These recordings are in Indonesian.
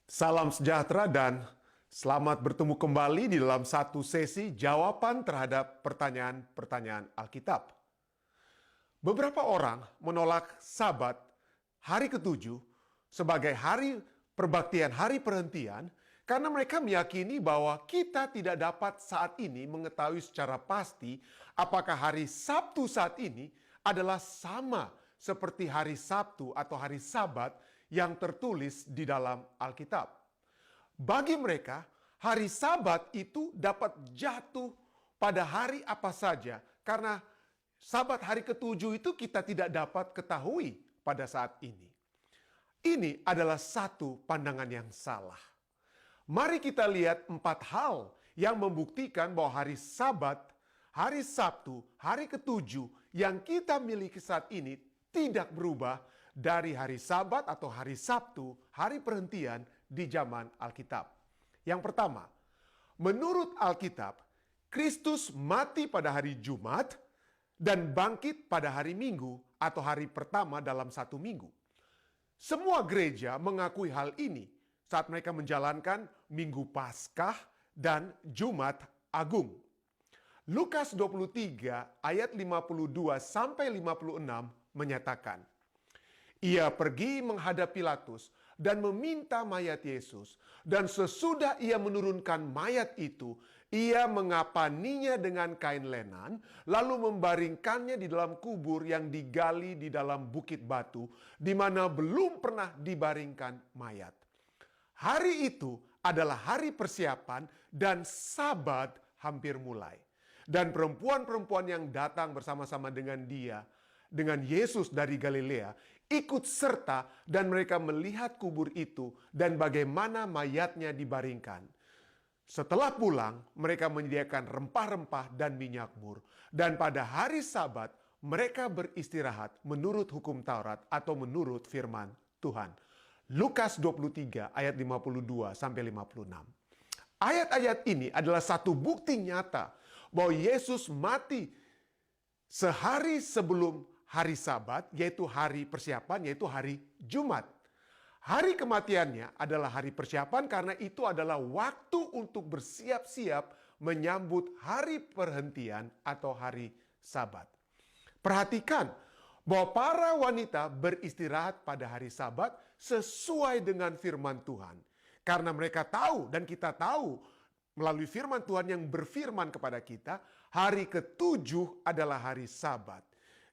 Salam sejahtera dan selamat bertemu kembali di dalam satu sesi jawaban terhadap pertanyaan-pertanyaan Alkitab. Beberapa orang menolak Sabat hari ketujuh sebagai hari perbaktian, hari perhentian, karena mereka meyakini bahwa kita tidak dapat saat ini mengetahui secara pasti apakah hari Sabtu saat ini adalah sama seperti hari Sabtu atau hari Sabat yang tertulis di dalam Alkitab. Bagi mereka, hari Sabat itu dapat jatuh pada hari apa saja, karena Sabat hari ketujuh itu kita tidak dapat ketahui pada saat ini. Ini adalah satu pandangan yang salah. Mari kita lihat 4 hal yang membuktikan bahwa hari Sabat, hari Sabtu, hari ketujuh yang kita miliki saat ini tidak berubah dari hari Sabat atau hari Sabtu, hari perhentian di zaman Alkitab. Yang pertama, menurut Alkitab, Kristus mati pada hari Jumat dan bangkit pada hari Minggu atau hari pertama dalam satu minggu. Semua gereja mengakui hal ini saat mereka menjalankan Minggu Paskah dan Jumat Agung. Lukas 23 ayat 52 sampai 56 menyatakan, ia pergi menghadap Pilatus dan meminta mayat Yesus. Dan sesudah ia menurunkan mayat itu, ia mengapaninya dengan kain lenan, lalu membaringkannya di dalam kubur yang digali di dalam bukit batu, di mana belum pernah dibaringkan mayat. Hari itu adalah hari persiapan dan Sabat hampir mulai. Dan perempuan-perempuan yang datang bersama-sama dengan dia, dengan Yesus dari Galilea, ikut serta dan mereka melihat kubur itu dan bagaimana mayatnya dibaringkan. Setelah pulang, mereka menyediakan rempah-rempah dan minyak mur. Dan pada hari Sabat, mereka beristirahat menurut hukum Taurat atau menurut firman Tuhan. Lukas 23 ayat 52 sampai 56. Ayat-ayat ini adalah satu bukti nyata bahwa Yesus mati sehari sebelum hari Sabat, yaitu hari persiapan, yaitu hari Jumat. Hari kematiannya adalah hari persiapan karena itu adalah waktu untuk bersiap-siap menyambut hari perhentian atau hari Sabat. Perhatikan bahwa para wanita beristirahat pada hari Sabat sesuai dengan firman Tuhan. Karena mereka tahu dan kita tahu melalui firman Tuhan yang berfirman kepada kita, hari ketujuh adalah hari Sabat.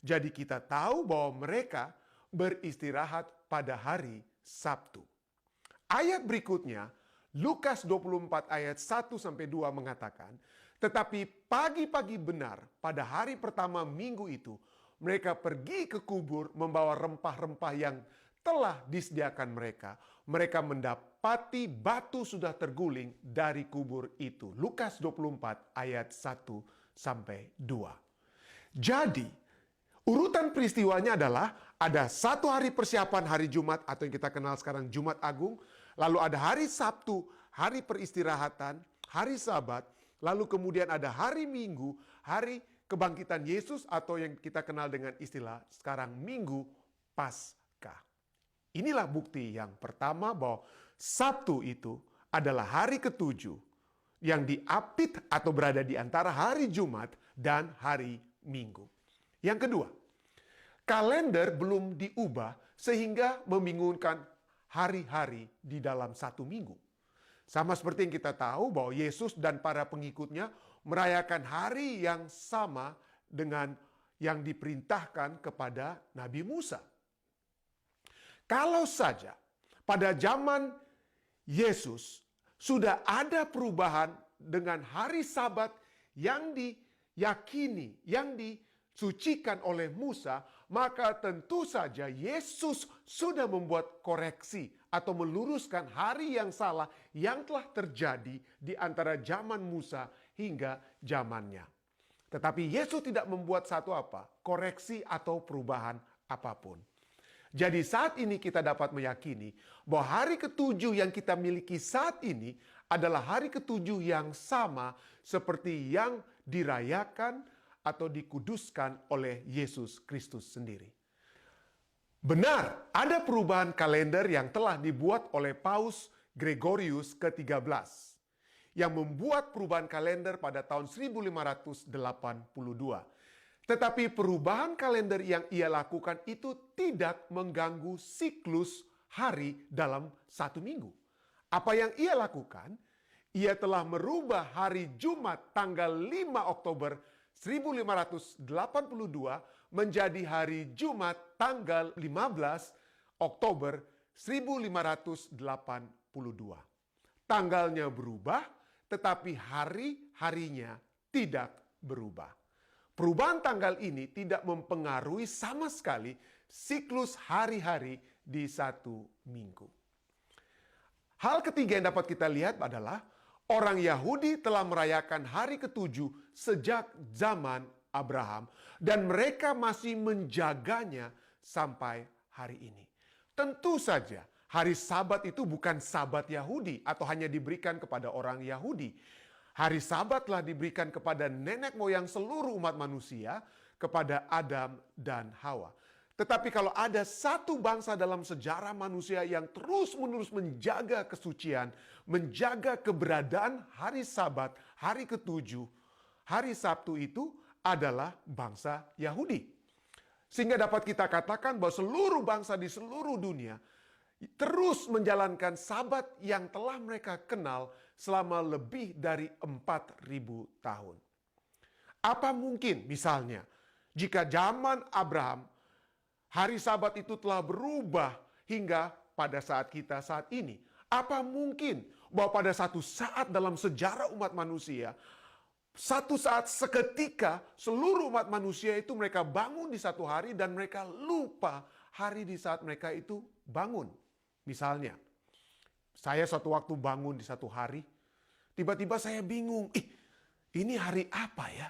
Jadi kita tahu bahwa mereka beristirahat pada hari Sabtu. Ayat berikutnya, Lukas 24 ayat 1-2 mengatakan, tetapi pagi-pagi benar pada hari pertama minggu itu, mereka pergi ke kubur membawa rempah-rempah yang telah disediakan mereka. Mereka mendapati batu sudah terguling dari kubur itu. Lukas 24 ayat 1-2. Jadi, urutan peristiwanya adalah ada satu hari persiapan hari Jumat atau yang kita kenal sekarang Jumat Agung. Lalu ada hari Sabtu, hari peristirahatan, hari Sabat. Lalu kemudian ada hari Minggu, hari kebangkitan Yesus atau yang kita kenal dengan istilah sekarang Minggu Paskah. Inilah bukti yang pertama bahwa Sabtu itu adalah hari ketujuh yang diapit atau berada di antara hari Jumat dan hari Minggu. Yang kedua, kalender belum diubah sehingga membingungkan hari-hari di dalam satu minggu. Sama seperti yang kita tahu bahwa Yesus dan para pengikutnya merayakan hari yang sama dengan yang diperintahkan kepada Nabi Musa. Kalau saja pada zaman Yesus sudah ada perubahan dengan hari Sabat yang diyakini, yang disucikan oleh Musa, maka tentu saja Yesus sudah membuat koreksi atau meluruskan hari yang salah yang telah terjadi di antara zaman Musa hingga zamannya. Tetapi Yesus tidak membuat koreksi atau perubahan apapun. Jadi saat ini kita dapat meyakini bahwa hari ketujuh yang kita miliki saat ini adalah hari ketujuh yang sama seperti yang dirayakan atau dikuduskan oleh Yesus Kristus sendiri. Benar, ada perubahan kalender yang telah dibuat oleh Paus Gregorius ke-13 yang membuat perubahan kalender pada tahun 1582. Tetapi perubahan kalender yang ia lakukan itu tidak mengganggu siklus hari dalam satu minggu. Apa yang ia lakukan? Ia telah merubah hari Jumat tanggal 5 Oktober 1582 menjadi hari Jumat tanggal 15 Oktober 1582. Tanggalnya berubah, tetapi hari-harinya tidak berubah. Perubahan tanggal ini tidak mempengaruhi sama sekali siklus hari-hari di satu minggu. Hal ketiga yang dapat kita lihat adalah orang Yahudi telah merayakan hari ketujuh sejak zaman Abraham dan mereka masih menjaganya sampai hari ini. Tentu saja hari Sabat itu bukan Sabat Yahudi atau hanya diberikan kepada orang Yahudi. Hari Sabat telah diberikan kepada nenek moyang seluruh umat manusia, kepada Adam dan Hawa. Tetapi kalau ada satu bangsa dalam sejarah manusia yang terus-menerus menjaga kesucian, menjaga keberadaan hari Sabat, hari ketujuh, hari Sabtu itu adalah bangsa Yahudi. Sehingga dapat kita katakan bahwa seluruh bangsa di seluruh dunia terus menjalankan Sabat yang telah mereka kenal selama lebih dari 4.000 tahun. Apa mungkin misalnya jika zaman Abraham hari Sabat itu telah berubah hingga pada saat kita saat ini? Apa mungkin bahwa pada satu saat dalam sejarah umat manusia, satu saat seketika seluruh umat manusia itu mereka bangun di satu hari dan mereka lupa hari di saat mereka itu bangun? Misalnya, saya suatu waktu bangun di satu hari, tiba-tiba saya bingung, ini hari apa ya?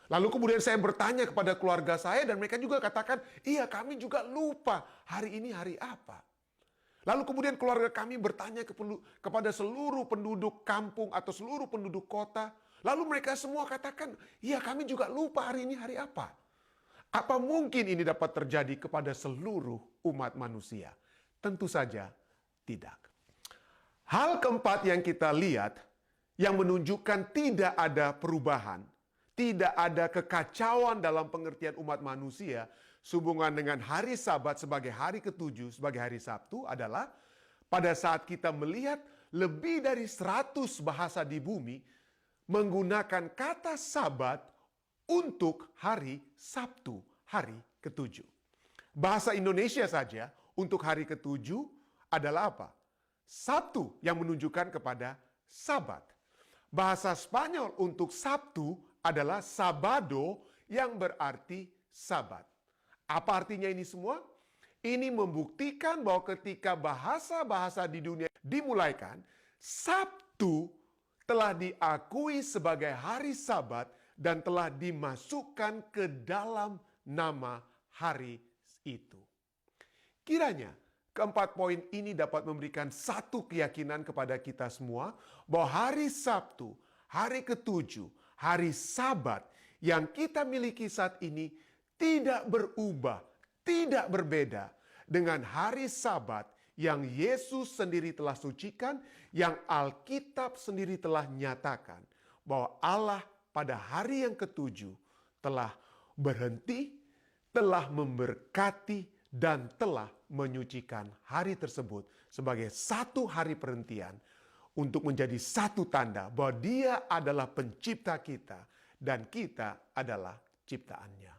Lalu kemudian saya bertanya kepada keluarga saya dan mereka juga katakan, iya kami juga lupa hari ini hari apa. Lalu kemudian keluarga kami bertanya kepada seluruh penduduk kampung atau seluruh penduduk kota. Lalu mereka semua katakan, iya kami juga lupa hari ini hari apa. Apa mungkin ini dapat terjadi kepada seluruh umat manusia? Tentu saja tidak. Hal keempat yang kita lihat yang menunjukkan tidak ada perubahan, tidak ada kekacauan dalam pengertian umat manusia sehubungan dengan hari Sabat sebagai hari ketujuh, sebagai hari Sabtu adalah pada saat kita melihat lebih dari 100 bahasa di bumi menggunakan kata Sabat untuk hari Sabtu, hari ketujuh. Bahasa Indonesia saja untuk hari ketujuh adalah apa? Sabtu yang menunjukkan kepada Sabat. Bahasa Spanyol untuk Sabtu adalah Sabado yang berarti Sabat. Apa artinya ini semua? Ini membuktikan bahwa ketika bahasa-bahasa di dunia dimulaikan, Sabtu telah diakui sebagai hari Sabat dan telah dimasukkan ke dalam nama hari itu. Kiranya keempat poin ini dapat memberikan satu keyakinan kepada kita semua bahwa hari Sabtu, hari ketujuh, hari Sabat yang kita miliki saat ini tidak berubah, tidak berbeda dengan hari Sabat yang Yesus sendiri telah sucikan, yang Alkitab sendiri telah nyatakan bahwa Allah pada hari yang ketujuh telah berhenti, telah memberkati, dan telah menyucikan hari tersebut sebagai satu hari perhentian untuk menjadi satu tanda bahwa Dia adalah pencipta kita dan kita adalah ciptaannya.